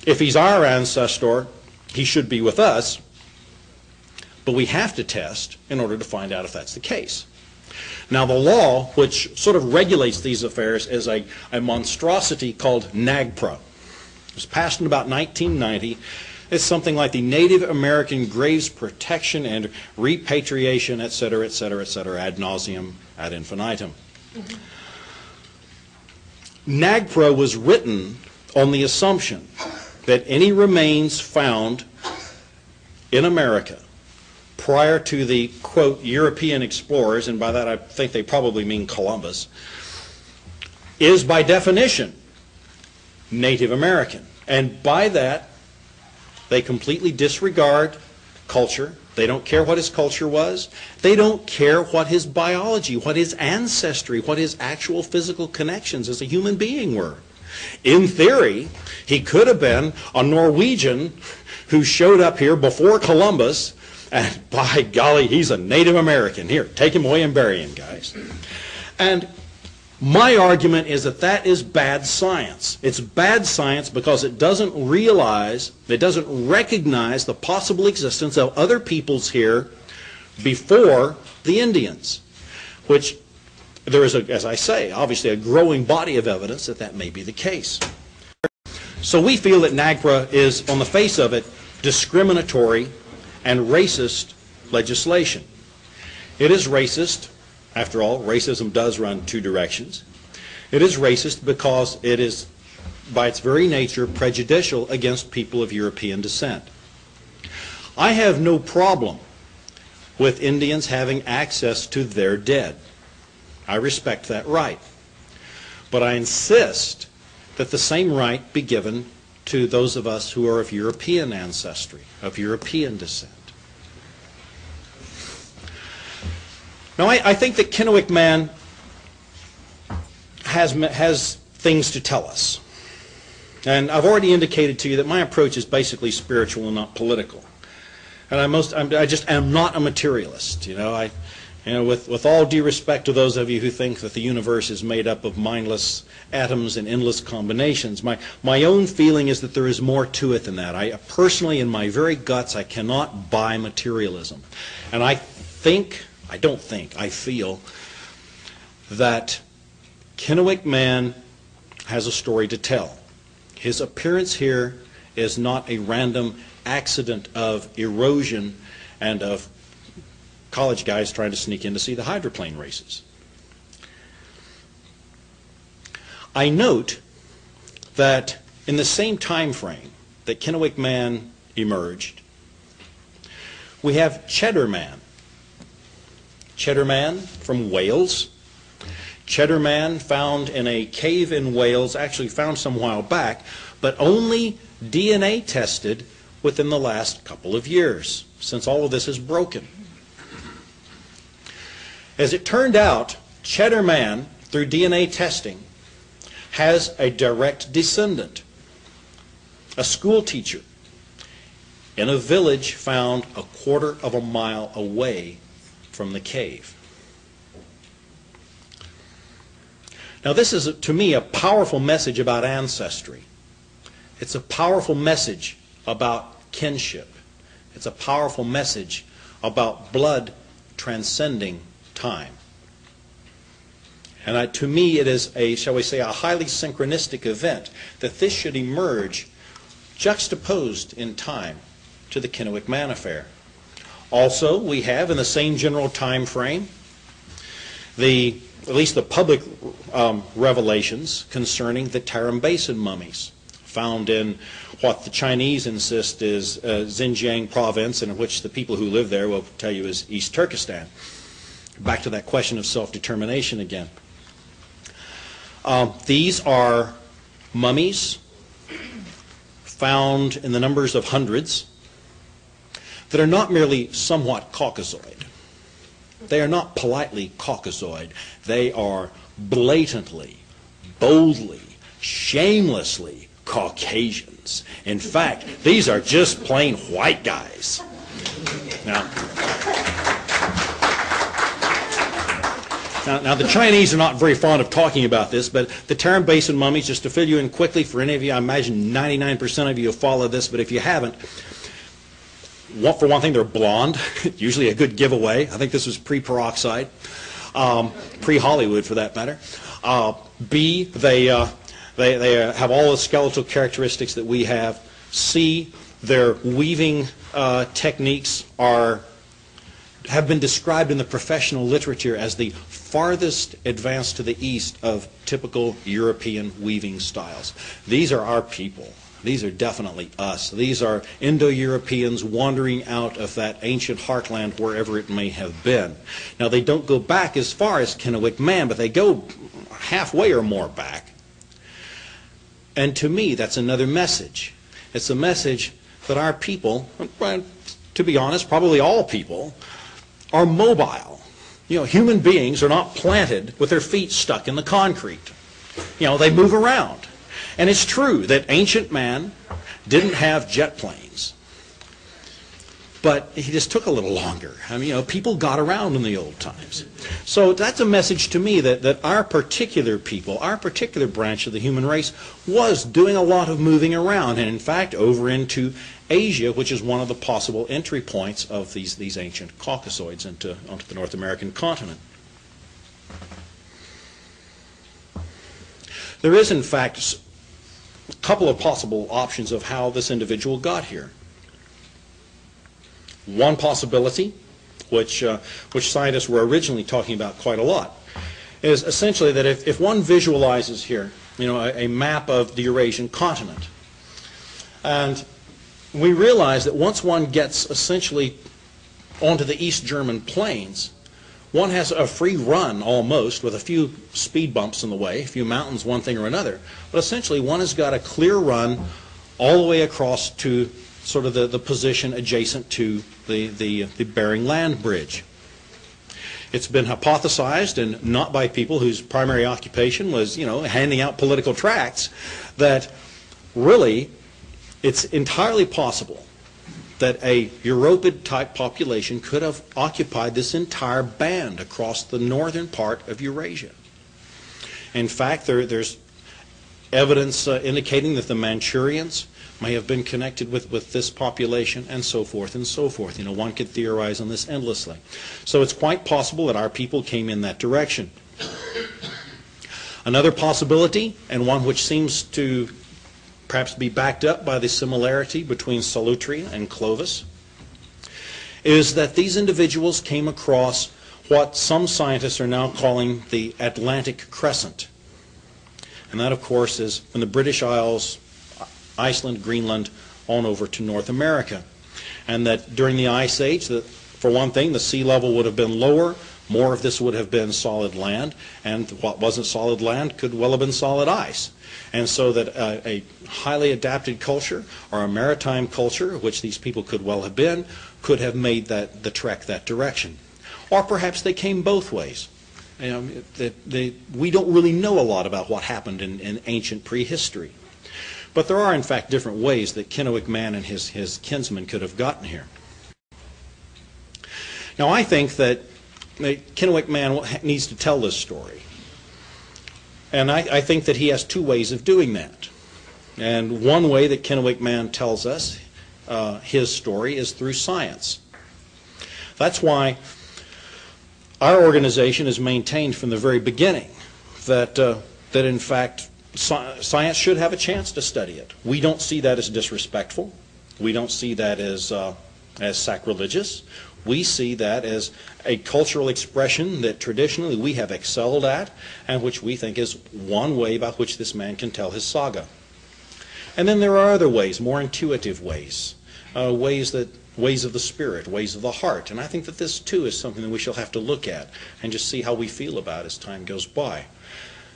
Speaker 3: if he's our ancestor, he should be with us, but we have to test in order to find out if that's the case. Now, the law, which sort of regulates these affairs, is a monstrosity called NAGPRA. It was passed in about 1990. It's something like the Native American Graves Protection and Repatriation, et cetera, ad nauseum, ad infinitum. NAGPRA was written on the assumption that any remains found in America prior to the, quote, European explorers, and by that I think they probably mean Columbus, is by definition Native American. And by that, they completely disregard culture. They don't care what his culture was. They don't care what his biology, what his ancestry, what his actual physical connections as a human being were. In theory, he could have been a Norwegian who showed up here before Columbus, and by golly, he's a Native American. Here, take him away and bury him, guys. And my argument is that that is bad science. It's bad science because it doesn't realize, it doesn't recognize the possible existence of other peoples here before the Indians, which there is, as I say, obviously a growing body of evidence that that may be the case. So we feel that NAGPRA is, on the face of it, discriminatory and racist legislation. It is racist. After all, racism does run two directions. It is racist because it is, by its very nature, prejudicial against people of European descent. I have no problem with Indians having access to their dead. I respect that right. But I insist that the same right be given to those of us who are of European ancestry, of European descent. Now, I think that Kennewick Man has things to tell us. And I've already indicated to you that my approach is basically spiritual and not political. And I just am not a materialist. With all due respect to those of you who think that the universe is made up of mindless atoms and endless combinations, my own feeling is that there is more to it than that. I personally, in my very guts, I cannot buy materialism. And I feel that Kennewick Man has a story to tell. His appearance here is not a random accident of erosion and of college guys trying to sneak in to see the hydroplane races. I note that in the same time frame that Kennewick Man emerged, we have Cheddar Man. Cheddar Man from Wales. Cheddar Man found in a cave in Wales, actually found some while back, but only DNA tested within the last couple of years, since all of this is broken. As it turned out, Cheddar Man, through DNA testing, has a direct descendant, a school teacher, in a village found a quarter of a mile away from the cave. Now this is, to me, a powerful message about ancestry. It's a powerful message about kinship. It's a powerful message about blood transcending time. And to me, it is a, shall we say, a highly synchronistic event that this should emerge juxtaposed in time to the Kennewick Man affair. Also, we have, in the same general time frame, at least the public revelations concerning the Tarim Basin mummies found in what the Chinese insist is Xinjiang province, and in which the people who live there will tell you is East Turkestan. Back to that question of self-determination again. These are mummies found in the numbers of hundreds that are not merely somewhat Caucasoid. They are not politely Caucasoid. They are blatantly, boldly, shamelessly Caucasians. In fact, these are just plain white guys. Now, the Chinese are not very fond of talking about this, but the Tarim Basin mummies, just to fill you in quickly, for any of you, I imagine 99% of you have followed this, but if you haven't, for one thing, they're blonde, usually a good giveaway. I think this was pre-peroxide, pre-Hollywood for that matter. B, they have all the skeletal characteristics that we have. C, their weaving techniques have been described in the professional literature as the farthest advance to the east of typical European weaving styles. These are our people. These are definitely us. These are Indo-Europeans wandering out of that ancient heartland wherever it may have been. Now, they don't go back as far as Kennewick Man, but they go halfway or more back. And to me, that's another message. It's a message that our people, to be honest, probably all people, are mobile. Human beings are not planted with their feet stuck in the concrete. They move around. And it's true that ancient man didn't have jet planes. but he just took a little longer. I mean, people got around in the old times. So that's a message to me that our particular people, our particular branch of the human race, was doing a lot of moving around, and in fact over into Asia, which is one of the possible entry points of these ancient Caucasoids onto the North American continent. There is, in fact, a couple of possible options of how this individual got here. One possibility, which scientists were originally talking about quite a lot, is essentially that if one visualizes here, a map of the Eurasian continent, and we realize that once one gets essentially onto the East German plains, one has a free run almost, with a few speed bumps in the way, a few mountains, one thing or another, but essentially one has got a clear run all the way across to sort of the position adjacent to the Bering Land Bridge. It's been hypothesized, and not by people whose primary occupation was, handing out political tracts, that really it's entirely possible that a Europid-type population could have occupied this entire band across the northern part of Eurasia. In fact, there's evidence indicating that the Manchurians may have been connected with this population, and so forth and so forth. One could theorize on this endlessly. So it's quite possible that our people came in that direction. Another possibility, and one which seems to perhaps be backed up by the similarity between Solutri and Clovis, is that these individuals came across what some scientists are now calling the Atlantic Crescent. And that, of course, is from the British Isles, Iceland, Greenland, on over to North America. And that during the Ice Age, for one thing, the sea level would have been lower, more of this would have been solid land, and what wasn't solid land could well have been solid ice. And so that a highly adapted culture, or a maritime culture, which these people could well have been, could have made the trek that direction. Or perhaps they came both ways. We don't really know a lot about what happened in ancient prehistory. But there are, in fact, different ways that Kennewick man and his kinsmen could have gotten here. Now, I think that Kennewick man needs to tell this story. And I think that he has two ways of doing that. And one way that Kennewick man tells us his story is through science. That's why our organization has maintained from the very beginning that in fact, science should have a chance to study it. We don't see that as disrespectful. We don't see that as sacrilegious. We see that as a cultural expression that traditionally we have excelled at, and which we think is one way by which this man can tell his saga. And then there are other ways, more intuitive ways, ways of the spirit, ways of the heart. And I think that this too is something that we shall have to look at and just see how we feel about as time goes by.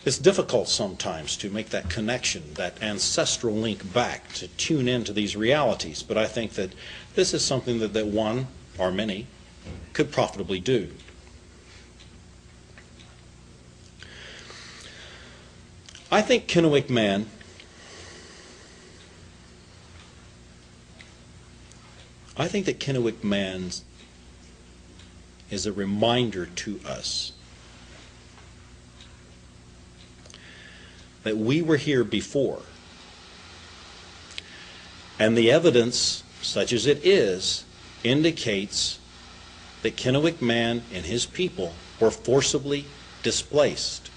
Speaker 3: It's difficult sometimes to make that connection, that ancestral link back, to tune into these realities. But I think that this is something that one, or many, could profitably do. I think Kennewick man is a reminder to us that we were here before, and the evidence, such as it is, indicates that Kennewick man and his people were forcibly displaced.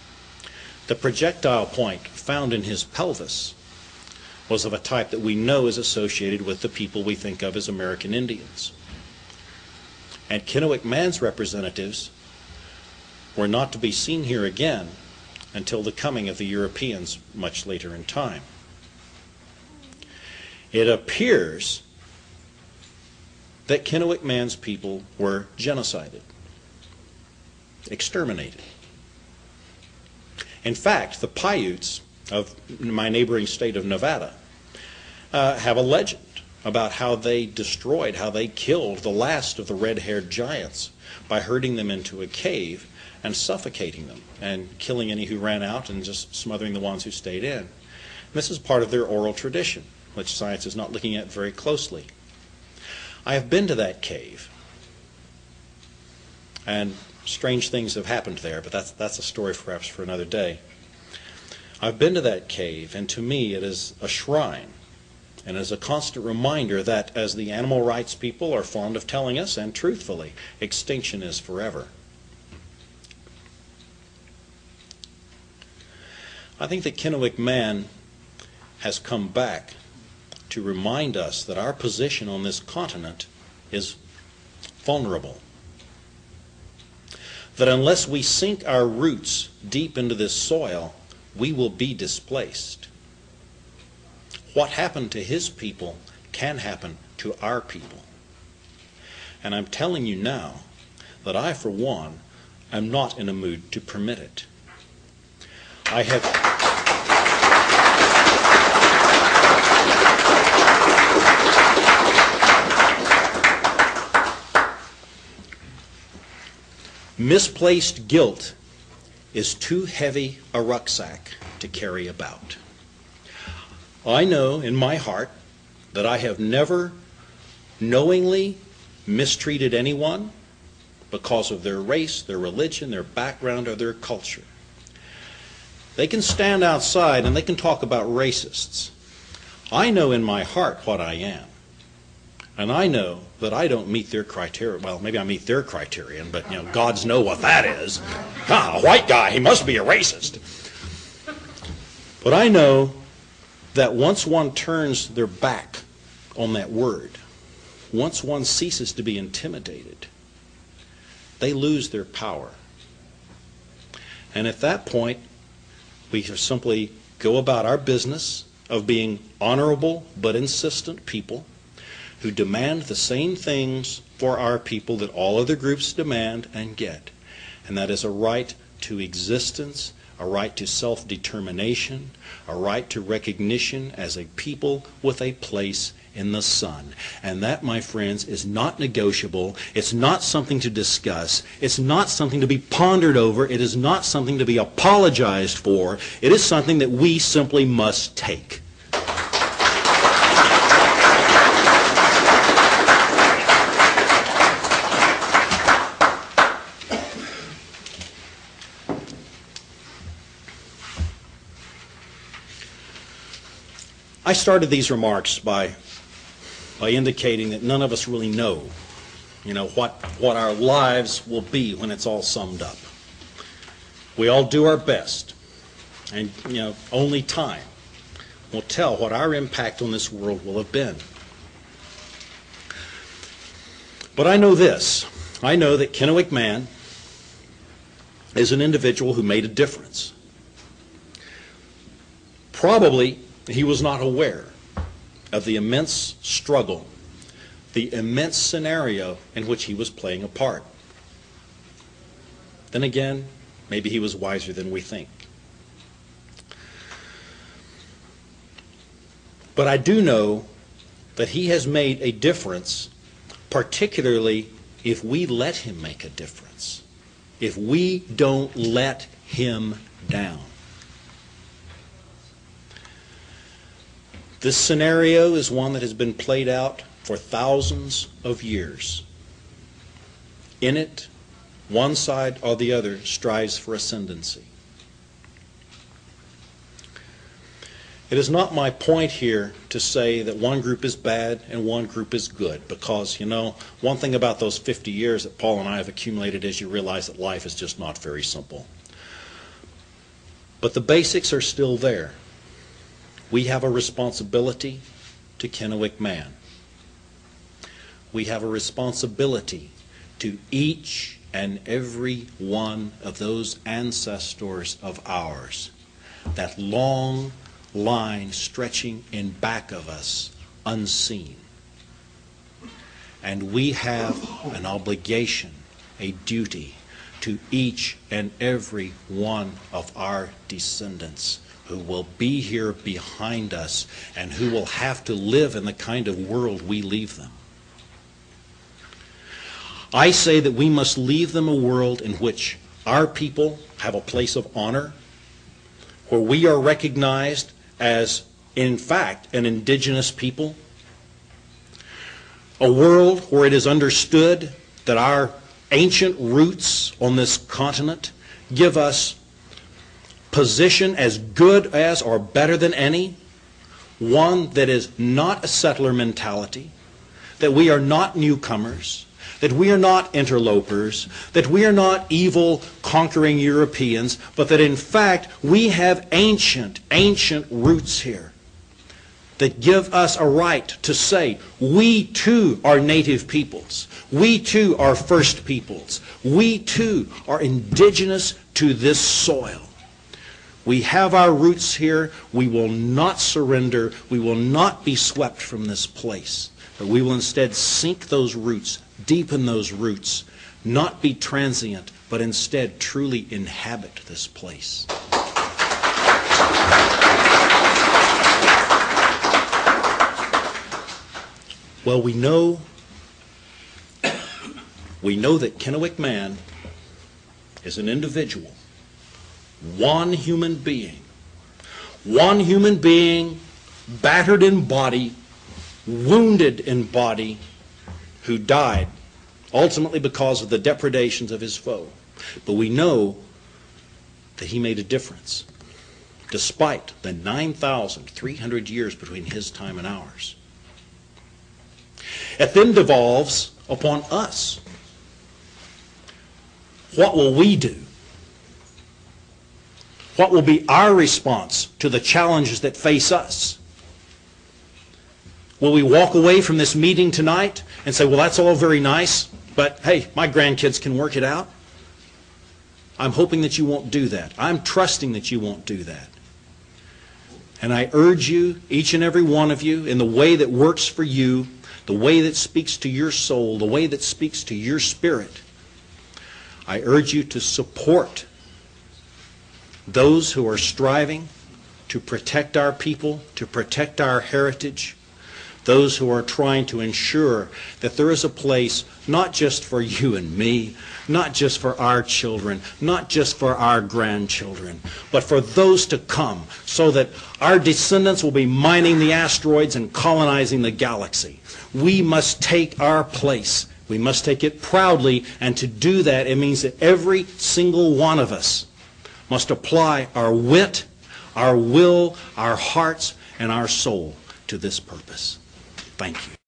Speaker 3: The projectile point found in his pelvis was of a type that we know is associated with the people we think of as American Indians. And Kennewick man's representatives were not to be seen here again until the coming of the Europeans much later in time. It appears that Kennewick man's people were genocided, exterminated. In fact, the Paiutes of my neighboring state of Nevada have a legend about how they destroyed, how they killed the last of the red-haired giants by herding them into a cave and suffocating them and killing any who ran out and just smothering the ones who stayed in. And this is part of their oral tradition, which science is not looking at very closely. I have been to that cave, and strange things have happened there, but that's a story perhaps for another day. I've been to that cave, and to me it is a shrine, and is a constant reminder that, as the animal rights people are fond of telling us, and truthfully, extinction is forever. I think that Kennewick man has come back to remind us that our position on this continent is vulnerable. That unless we sink our roots deep into this soil, we will be displaced. What happened to his people can happen to our people. And I'm telling you now that I, for one, am not in a mood to permit it. I have misplaced guilt is too heavy a rucksack to carry about. I know in my heart that I have never knowingly mistreated anyone because of their race, their religion, their background, or their culture. They can stand outside and they can talk about racists. I know in my heart what I am. And I know that I don't meet their criteria. Well, maybe I meet their criterion, but gods know what that is. A white guy, he must be a racist. But I know that once one turns their back on that word, once one ceases to be intimidated, they lose their power. And at that point, we simply go about our business of being honorable but insistent people who demand the same things for our people that all other groups demand and get. And that is a right to existence, a right to self-determination, a right to recognition as a people with a place in the sun. And that, my friends, is not negotiable. It's not something to discuss. It's not something to be pondered over. It is not something to be apologized for. It is something that we simply must take. I started these remarks by indicating that none of us really know, what our lives will be when it's all summed up. We all do our best, and only time will tell what our impact on this world will have been. But I know this. I know that Kennewick man is an individual who made a difference. Probably he was not aware of the immense struggle, the immense scenario in which he was playing a part. Then again, maybe he was wiser than we think. But I do know that he has made a difference, particularly if we let him make a difference, if we don't let him down. This scenario is one that has been played out for thousands of years. In it, one side or the other strives for ascendancy. It is not my point here to say that one group is bad and one group is good, because, one thing about those 50 years that Paul and I have accumulated is you realize that life is just not very simple. But the basics are still there. We have a responsibility to Kennewick man. We have a responsibility to each and every one of those ancestors of ours, that long line stretching in back of us, unseen. And we have an obligation, a duty, to each and every one of our descendants who will be here behind us and who will have to live in the kind of world we leave them. I say that we must leave them a world in which our people have a place of honor, where we are recognized as, in fact, an indigenous people, A world where it is understood that our ancient roots on this continent give us position as good as or better than any, one that is not a settler mentality, that we are not newcomers, that we are not interlopers, that we are not evil conquering Europeans, but that in fact we have ancient roots here that give us a right to say we too are native peoples, we too are first peoples, we too are indigenous to this soil. We have our roots here. We will not surrender. We will not be swept from this place. But we will instead sink those roots, deepen those roots, not be transient, but instead truly inhabit this place. Well, we know that Kennewick man is an individual. One human being, battered in body, wounded in body, who died ultimately because of the depredations of his foe. But we know that he made a difference, despite the 9,300 years between his time and ours. It then devolves upon us. What will we do? What will be our response to the challenges that face us? Will we walk away from this meeting tonight and say, well, that's all very nice, but hey, my grandkids can work it out? I'm hoping that you won't do that. I'm trusting that you won't do that. And I urge you, each and every one of you, in the way that works for you, the way that speaks to your soul, the way that speaks to your spirit, I urge you to support those who are striving to protect our people, to protect our heritage, those who are trying to ensure that there is a place not just for you and me, not just for our children, not just for our grandchildren, but for those to come, so that our descendants will be mining the asteroids and colonizing the galaxy. We must take our place. We must take it proudly, and to do that, it means that every single one of us must apply our wit, our will, our hearts, and our soul to this purpose. Thank you.